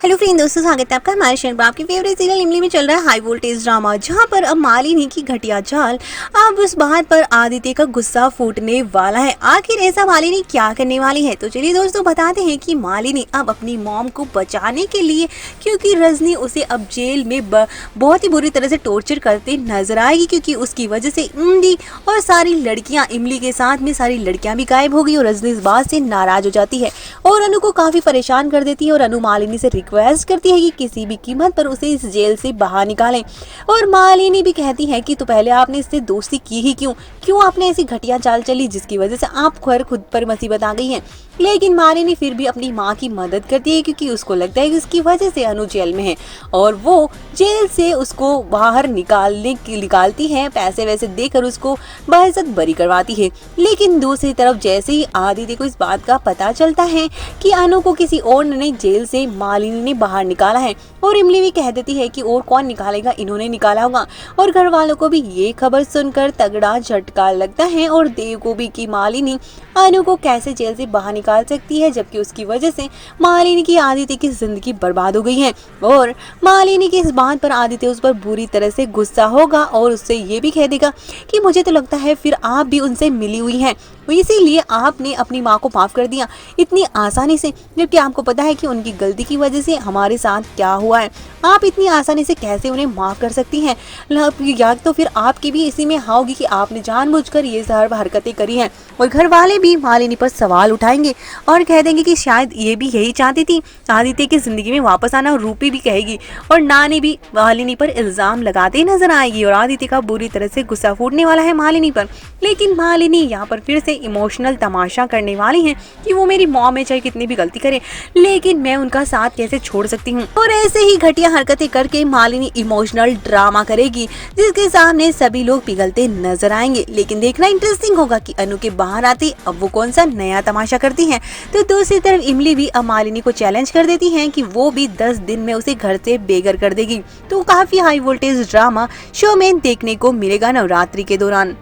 Hello friend दोस्तों, स्वागत है आपका हमारे चैनल पर। आपकी फेवरेट सीरियल इमली में चल रहा है हाई वोल्टेज ड्रामा, जहां पर अब मालिनी की घटिया चाल अब उस बात पर आदित्य का गुस्सा फूटने वाला है। आखिर ऐसा मालिनी क्या करने वाली है, तो चलिए दोस्तों बताते हैं कि मालिनी अब अपनी मॉम को बचाने के लिए, क्योंकि रजनी उसे अब जेल में बहुत ही बुरी तरह से टॉर्चर करते नजर आएगी, क्योंकि उसकी वजह से इमली और सारी लड़कियां, इमली के साथ में सारी लड़कियां भी गायब हो गई और रजनी इस बात से नाराज हो जाती है और अनु को काफी परेशान कर देती है। और अनु मालिनी से रिक्वेस्ट करती है कि किसी भी कीमत पर उसे इस जेल से बाहर निकालें। और मालिनी भी कहती है कि तो पहले आपने इससे दोस्ती की ही क्यों आपने ऐसी घटिया चाल चली जिसकी वजह से आप खुद पर मुसीबत आ गई है। लेकिन मालिनी फिर भी अपनी माँ की मदद करती है, क्योंकि उसको लगता है कि उसकी वजह से अनु जेल में है और वो जेल से उसको बाहर निकालती है, पैसे वैसे देकर उसको बाइज्जत बरी करवाती है। लेकिन दूसरी तरफ जैसे ही आदित्य को इस बात का पता चलता है कि अनु को किसी और ने जेल से मालिनी ने बाहर निकाला है, और इमली भी कह देती है कि और कौन निकालेगा, इन्होंने निकाला होगा। और घर वालों को भी ये खबर सुनकर तगड़ा झटका लगता है और देव को भी कि मालिनी अनु को कैसे जेल से बाहर निकाल सकती है, जबकि उसकी वजह से मालिनी की आदित्य की जिंदगी बर्बाद हो गई है। और मालिनी की इस बात पर आदित्य उस पर बुरी तरह से गुस्सा होगा और उससे ये भी कह देगा कि मुझे तो लगता है फिर आप भी उनसे मिली हुई हैं, इसीलिए आपने अपनी माँ को माफ कर दिया इतनी आसानी से, जबकि आपको पता है कि उनकी गलती की वजह से हमारे साथ क्या हुआ है। आप इतनी आसानी से कैसे उन्हें माफ कर सकती हैं? या तो फिर आपकी भी इसी में हाँ होगी कि आपने जानबूझकर ये सब हरकतें करी हैं। और घर वाले भी मालिनी पर सवाल उठाएंगे और कह देंगे कि शायद ये भी यही चाहती थी आदित्य की जिंदगी में वापस आना। और रूपी भी कहेगी और नानी भी मालिनी पर इल्जाम लगाते नजर आएगी और आदित्य का बुरी तरह से गुस्सा फूटने वाला है मालिनी पर। लेकिन मालिनी यहाँ पर फिर से इमोशनल तमाशा करने वाली हैं कि वो मेरी मॉम है, चाहे कितनी भी गलती करे, लेकिन मैं उनका साथ कैसे छोड़ सकती हूँ। और ऐसे ही घटिया हरकतें करके मालिनी इमोशनल ड्रामा करेगी, जिसके सामने सभी लोग पिघलते नजर आएंगे। लेकिन देखना इंटरेस्टिंग होगा कि अनु के बाहर आते अब वो कौन सा नया तमाशा करती हैं। तो दूसरी तरफ इमली भी अब मालिनी को चैलेंज कर देती हैं कि वो भी 10 दिन में उसे घर से बेघर कर देगी। तो काफी हाई वोल्टेज ड्रामा शो में देखने को मिलेगा नवरात्रि के दौरान।